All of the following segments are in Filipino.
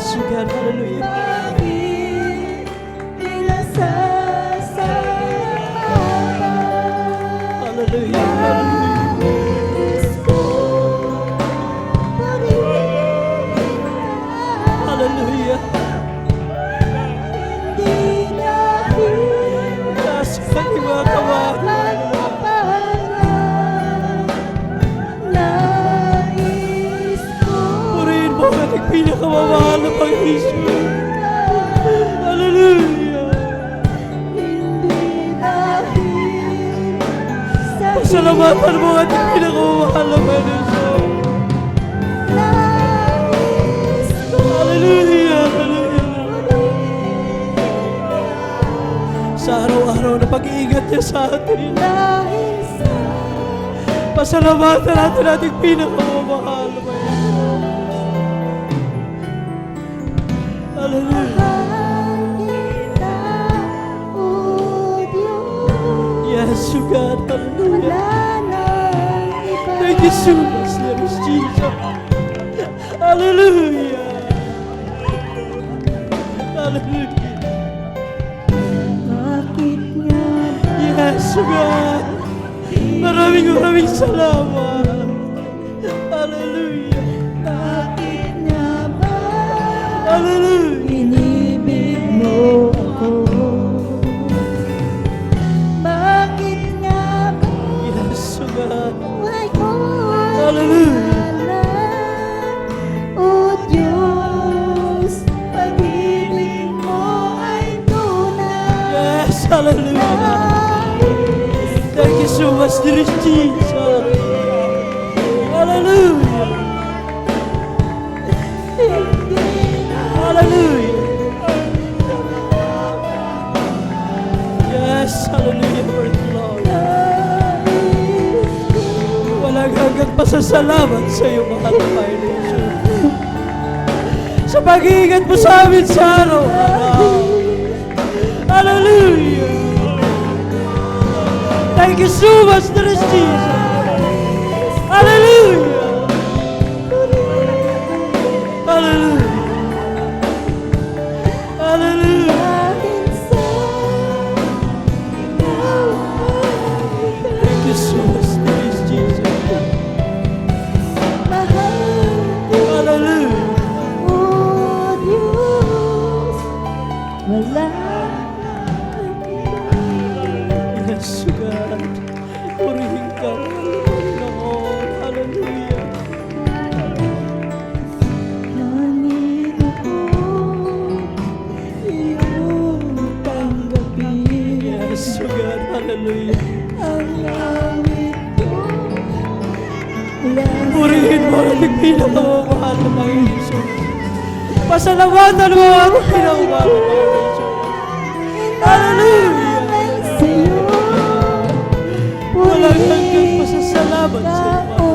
Yes, you can. Hallelujah. Bakit pinasasalamat? Hallelujah. Hallelujah. Nais ko purihin ka. Hallelujah. Hindi dahil Yes, sa pati mga kawan. kapagpaparan. Nais ko Purihin mo ang ating pinakamamahal na Panginoon. Hallelujah. hindi dahil sa Pasalamatan mo ang ating pinakamamahal na Panginoon. nais ko Hallelujah. Hallelujah. Sa araw-araw na pag-iingat niya sa atin. dahil sa Pasalamatan natin ating pinakamamahal na Panginoon. Hallelujah. mahal kita, O Diyos. Yes, you God. Hallelujah. Wala nang iba. Thank you so much, Lord Jesus. Hallelujah. Hallelujah. Bakit nga ba Yes, you God. Maraming salamat. Hallelujah. Bakit nga ba Hallelujah. inibig mo ako? Bakit nga ba Yes, you God. buhay ko Hallelujah. O Diyos, pag-ibig mo ay tunay. Yes, hallelujah. Thank you so much, dear Jesus. Hallelujah. Hallelujah. Yes, hallelujah, praise the Lord. Walang hanggang pasasalamat sa iyo, mahal na Panginoon. Sa pag-iingat mo sa amin sa araw-araw. Hallelujah. Thank you so much, dear Jesus. Hallelujah. Hallelujah. Hallelujah. Thank you so much, dear Jesus. Hallelujah. Yes, God. Purihin ka, Panginoon. Hallelujah. Yes, God. Hallelujah. Purihin mo ang ating pinakamamahal na Panginoon. Pasalamatan mo ang ating pinakamamahal na Panginoon. Hallelujah. Walang hanggang pasasalamat sa iyo.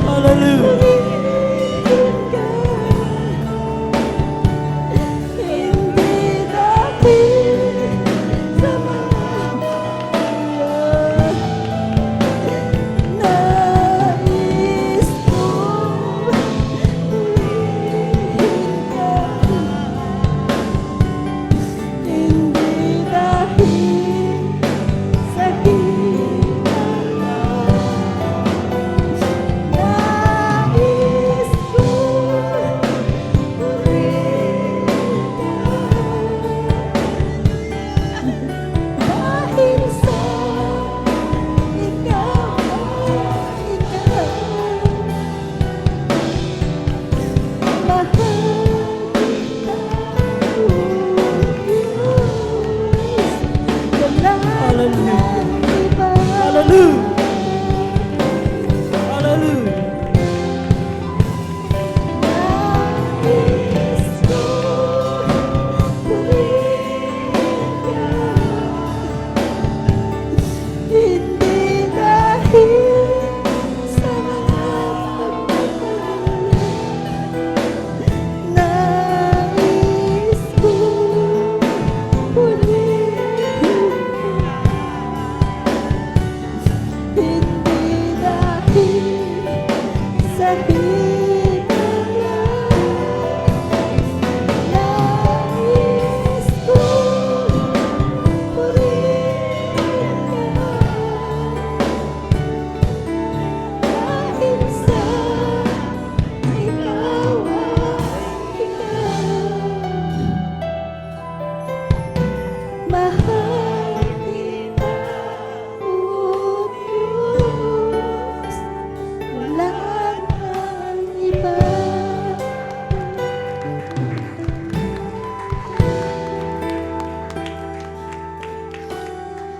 Hallelujah. mahal kita, O Diyos, wala nang iba.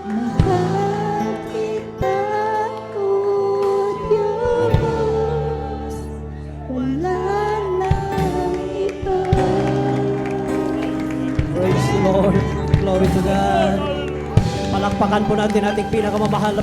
Mahal kita, O Diyos, wala nang iba. Praise the Lord. Glory to God. Palakpakan po natin ating pinakamamahal na